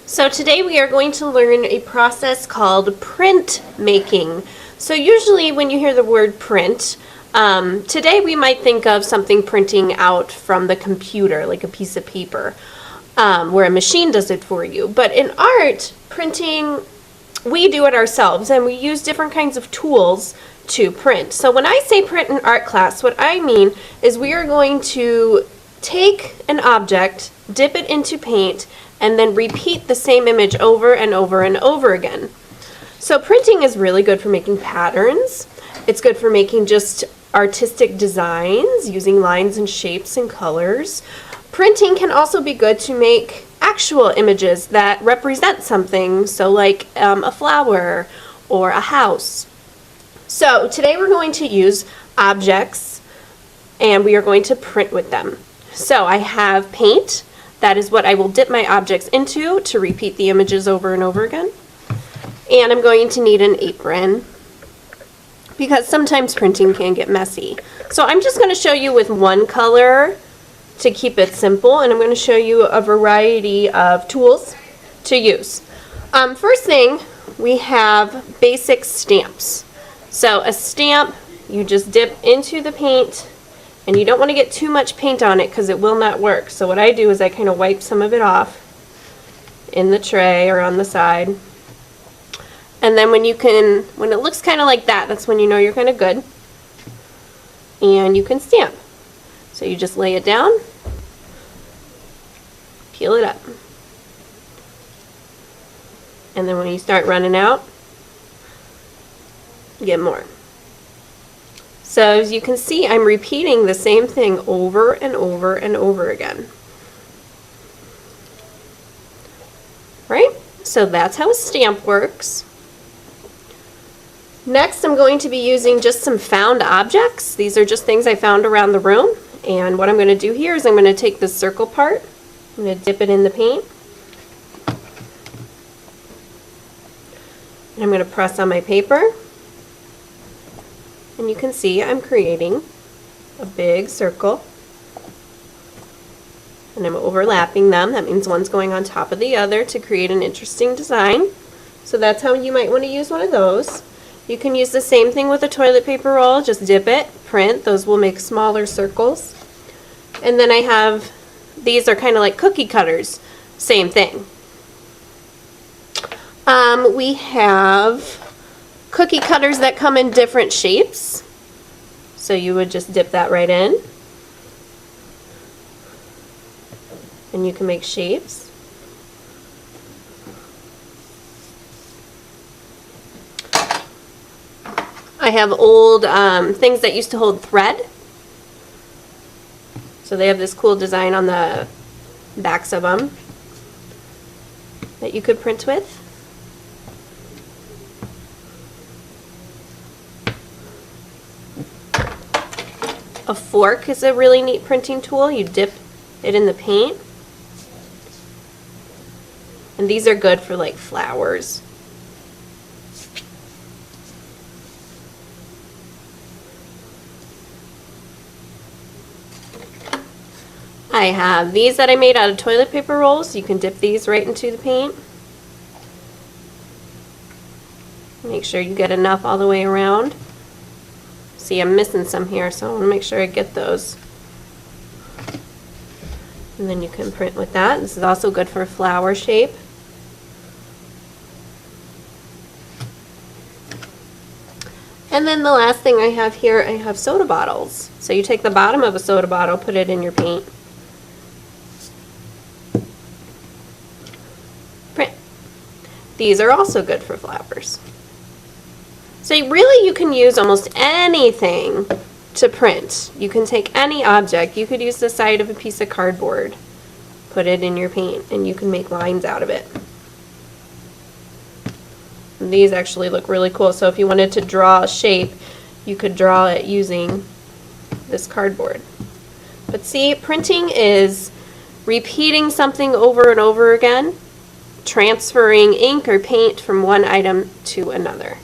So today we are going to learn a process called printmaking. So usually when you hear the word print, today we might think of something printing out from the computer, like a piece of paper, where a machine does it for you. But in art, printing, we do it ourselves, and we use different kinds of tools to print. So when I say print in art class, what I mean is we are going to take an object, dip it into paint, and then repeat the same image over and over and over again. So printing is really good for making patterns. It's good for making just artistic designs using lines and shapes and colors. Printing can also be good to make actual images that represent something, so like a flower or a house. So today we're going to use objects and we are going to print with them. So I have paint. That is what I will dip my objects into to repeat the images over and over again. And I'm going to need an apron because sometimes printing can get messy. So I'm just going to show you with one color to keep it simple, and I'm going to show you a variety of tools to use. First thing, we have basic stamps. So a stamp, you just dip into the paint, and you don't want to get too much paint on it because it will not work. So what I do is I kind of wipe some of it off in the tray or on the side. And then when it looks kind of like that, that's when you know you're kind of good. And you can stamp. So you just lay it down, peel it up. And then when you start running out, get more. So as you can see, I'm repeating the same thing over and over and over again. Right? So that's how a stamp works. Next, I'm going to be using just some found objects. These are just things I found around the room. And what I'm going to do here is I'm going to take this circle part, I'm going to dip it in the paint, and I'm going to press on my paper. And you can see I'm creating a big circle, and I'm overlapping them. That means one's going on top of the other to create an interesting design. So that's how you might want to use one of those. You can use the same thing with a toilet paper roll. Just dip it, print. Those will make smaller circles. And then I have, these are kind of like cookie cutters. Same thing. We have cookie cutters that come in different shapes. So you would just dip that right in. And you can make shapes. I have old things that used to hold thread. So they have this cool design on the backs of them that you could print with. A fork is a really neat printing tool. You dip it in the paint. And these are good for like flowers. I have these that I made out of toilet paper rolls. You can dip these right into the paint. Make sure you get enough all the way around. See, I'm missing some here, so I want to make sure I get those. And then you can print with that. This is also good for a flower shape. And then the last thing I have here, I have soda bottles. So you take the bottom of a soda bottle, put it in your paint. Print. These are also good for flowers. So really you can use almost anything to print. You can take any object. You could use the side of a piece of cardboard, put it in your paint, and you can make lines out of it. And these actually look really cool. So if you wanted to draw a shape, you could draw it using this cardboard. But see, printing is repeating something over and over again, transferring ink or paint from one item to another.